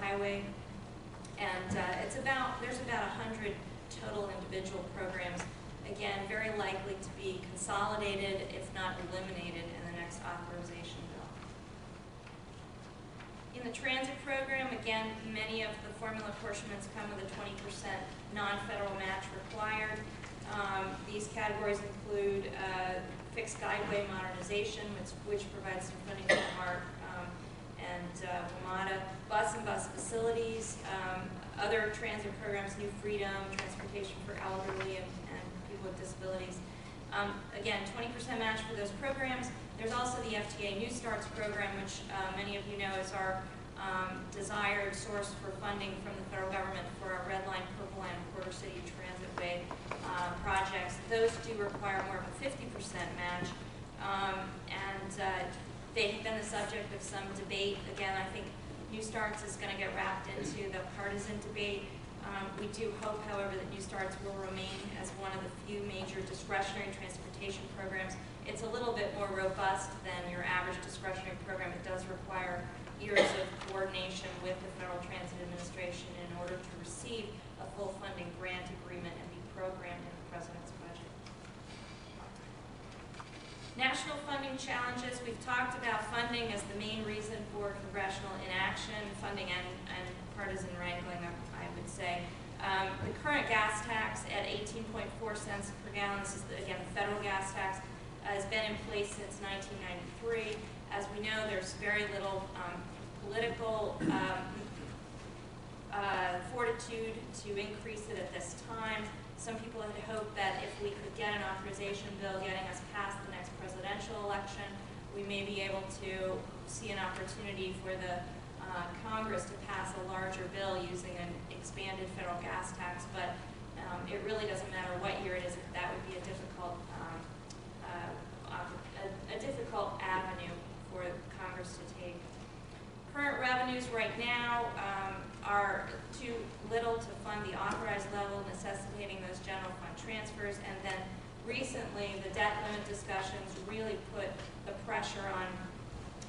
highway. And there's about 100 total individual programs. Again, very likely to be consolidated, if not eliminated, in the next authorization bill. In the transit program, again, many of the formula apportionments come with a 20% non-federal match required. These categories include fixed guideway modernization, which provides some funding from MART and WMATA, bus and bus facilities, other transit programs, New Freedom, transportation for elderly and people with disabilities. Again, 20% match for those programs. There's also the FTA New Starts program, which many of you know is our desired source for funding from the federal government for our Red Line, Purple Line, Porter City Transitway projects. Those do require more of a 50% match, and they have been the subject of some debate. Again, I think New Starts is going to get wrapped into the partisan debate. We do hope, however, that New Starts will remain as one of the few major discretionary transportation programs. It's a little bit more robust than your average discretionary program. It does require years of coordination with the Federal Transit Administration in order to receive a full funding grant agreement and be programmed in the President's budget. National funding challenges. We've talked about funding as the main reason for congressional inaction, funding and partisan wrangling, I would say. The current gas tax at 18.4 cents per gallon, this is, again, the federal gas tax, has been in place since 1993. As we know, there's very little political fortitude to increase it at this time. Some people had hoped that if we could get an authorization bill getting us past the next presidential election, we may be able to see an opportunity for the Congress to pass a larger bill using an expanded federal gas tax, but it really doesn't matter what year it is. That would be a difficult avenue for Congress to take. Current revenues right now are too little to fund the authorized level, necessitating those general fund transfers, and then recently the debt limit discussions really put the pressure on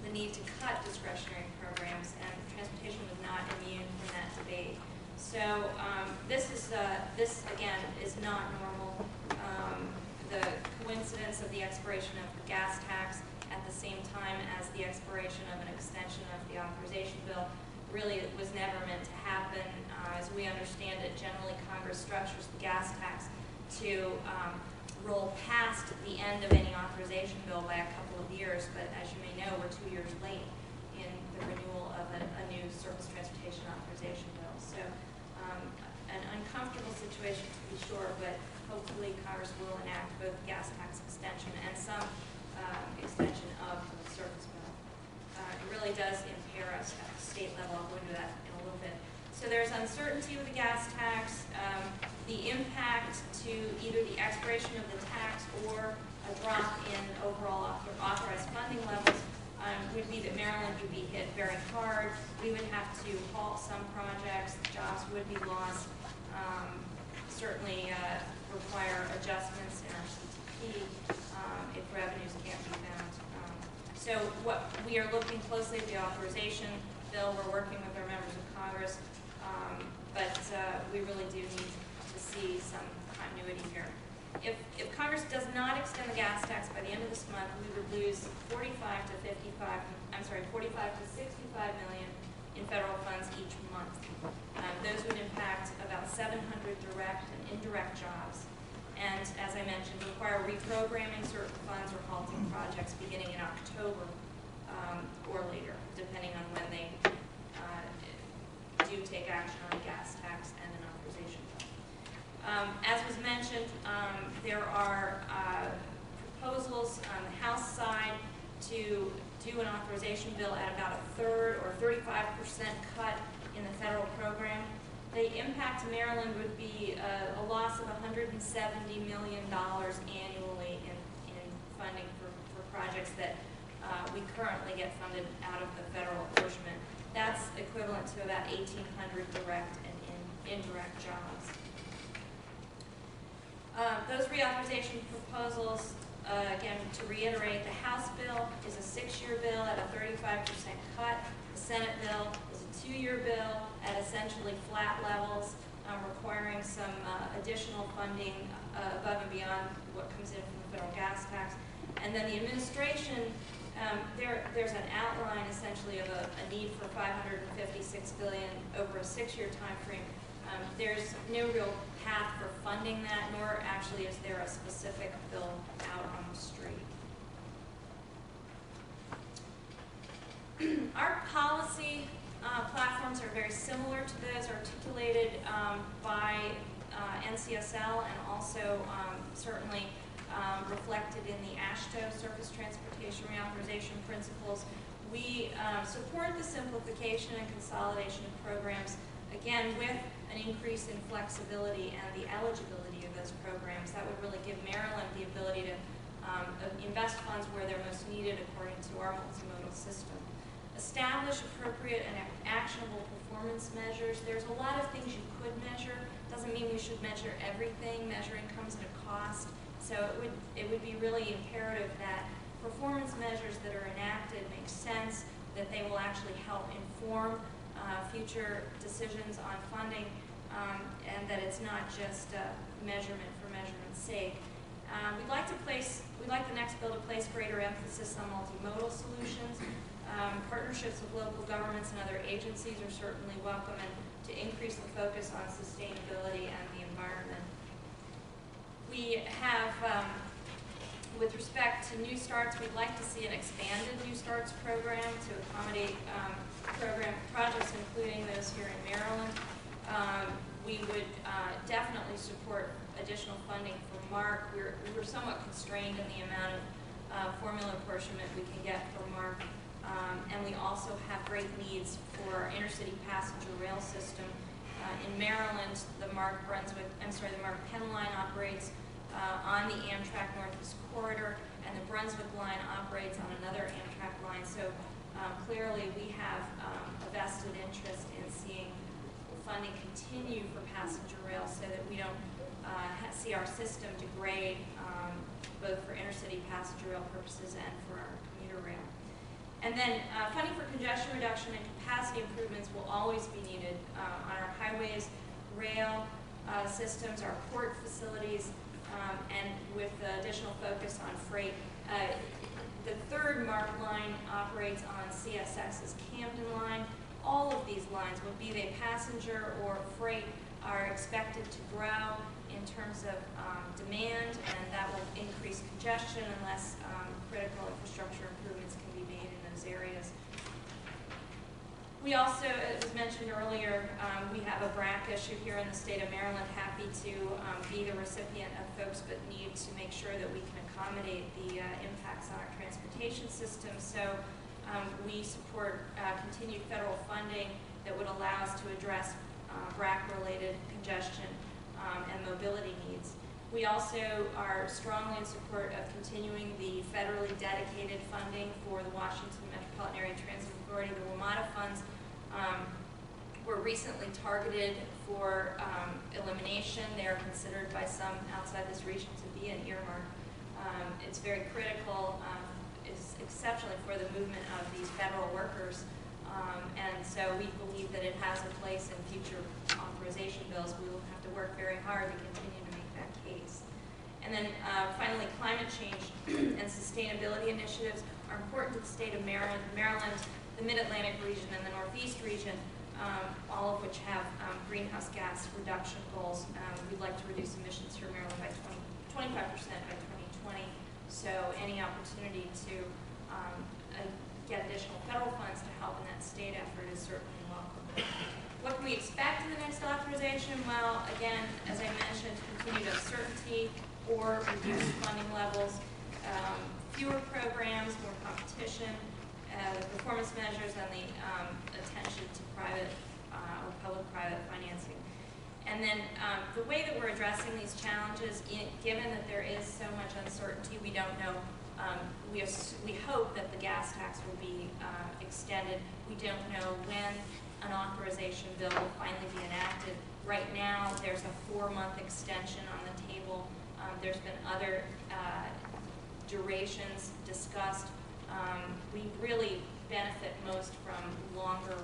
the need to cut discretionary programs, and transportation was not immune from that debate. So this again is not normal. The coincidence of the expiration of the gas tax at the same time as the expiration of an extension of the authorization bill really was never meant to happen. As we understand it, generally Congress structures the gas tax to roll past the end of any authorization bill by a couple of years, but as you may know, we're 2 years late in the renewal of a new surface transportation authorization bill. So an uncomfortable situation to be sure, but hopefully Congress will enact both gas tax extension and some extension of the surface bill. It really does impair us at the state level. I'll go into that in a little bit. So there's uncertainty with the gas tax. The impact to either the expiration of the tax or a drop in overall authorized funding levels would be that Maryland would be hit very hard. We would have to halt some projects. Jobs would be lost. Certainly require adjustments in our CTP if revenues can't be found. So what we are looking closely at the authorization bill. We're working with our members of Congress, but we really do need to see some continuity here. If Congress does not extend the gas tax by the end of this month, we would lose 45 to 65 million in federal funds each month. Those would impact about 700 direct and indirect jobs, and as I mentioned, require reprogramming certain funds or halting projects beginning in October or later, depending on when they do take action on a gas tax and an authorization bill. As was mentioned, there are proposals on the House side to do an authorization bill at about a third or 35% cut in the federal program. The impact to Maryland would be a loss of $170 million annually in funding for projects that we currently get funded out of the federal apportionment. That's equivalent to about 1,800 direct and indirect jobs. Those reauthorization proposals, again, to reiterate, the House bill is a 6-year bill at a 35% cut. The Senate bill is a 2-year bill at essentially flat levels, requiring some additional funding above and beyond what comes in from the federal gas tax. And then the administration, there's an outline essentially of a need for $556 billion over a 6-year time frame. There's no real path for funding that, nor actually is there a specific bill out on the street. Our policy platforms are very similar to those articulated by NCSL and also certainly reflected in the AASHTO Surface Transportation Reauthorization Principles. We support the simplification and consolidation of programs, again, with an increase in flexibility and the eligibility of those programs. That would really give Maryland the ability to invest funds where they're most needed according to our multimodal system. Establish appropriate and actionable performance measures. There's a lot of things you could measure. Doesn't mean we should measure everything. Measuring comes at a cost. So it would be really imperative that performance measures that are enacted make sense, that they will actually help inform future decisions on funding, and that it's not just measurement for measurement's sake. We'd like the next bill to place greater emphasis on multimodal solutions. Partnerships with local governments and other agencies are certainly welcome, and to increase the focus on sustainability and the environment. We have, with respect to New Starts, we'd like to see an expanded New Starts program to accommodate projects including those here in Maryland. We would definitely support additional funding for MARC. We're somewhat constrained in the amount of formula apportionment we can get for MARC. And we also have great needs for our intercity passenger rail system. In Maryland, the MARC Penn line operates on the Amtrak Northeast Corridor, and the Brunswick line operates on another Amtrak line. So clearly we have a vested interest in seeing funding continue for passenger rail so that we don't see our system degrade both for intercity passenger rail purposes and for our commuter rail. And then funding for congestion reduction and capacity improvements will always be needed on our highways, rail systems, our port facilities, and with additional focus on freight. The third MARC line operates on CSX's Camden line. All of these lines, be they passenger or freight, are expected to grow in terms of demand, and that will increase congestion unless critical infrastructure improvements can be made in those areas. We also, as was mentioned earlier, we have a BRAC issue here in the state of Maryland. Happy to be the recipient of folks, but need to make sure that we can accommodate the impacts on our transportation system. So we support continued federal funding that would allow us to address BRAC-related congestion and mobility needs. We also are strongly in support of continuing the federally dedicated funding for the Washington Metropolitan Area Transit Authority. The WMATA funds were recently targeted for elimination. They are considered by some outside this region to be an earmark. It's very critical, is exceptionally for the movement of these federal workers. And so we believe that it has a place in future authorization bills. We will have to work very hard to continue to make that case. And then finally, climate change and sustainability initiatives are important to the state of Maryland, the Mid-Atlantic region, and the Northeast region, all of which have greenhouse gas reduction goals. We'd like to reduce emissions for Maryland by 25% by 2020. So any opportunity to get additional federal funds to help in that state effort is certainly welcome. What can we expect in the next authorization? Well, again, as I mentioned, continued uncertainty or reduced funding levels, fewer programs, more competition, the performance measures, and the attention to private or public-private financing. And then the way that we're addressing these challenges, given that there is so much uncertainty, we don't know. We hope that the gas tax will be extended. We don't know when an authorization bill will finally be enacted. Right now, there's a 4-month extension on the table. There's been other durations discussed. We really benefit most from longer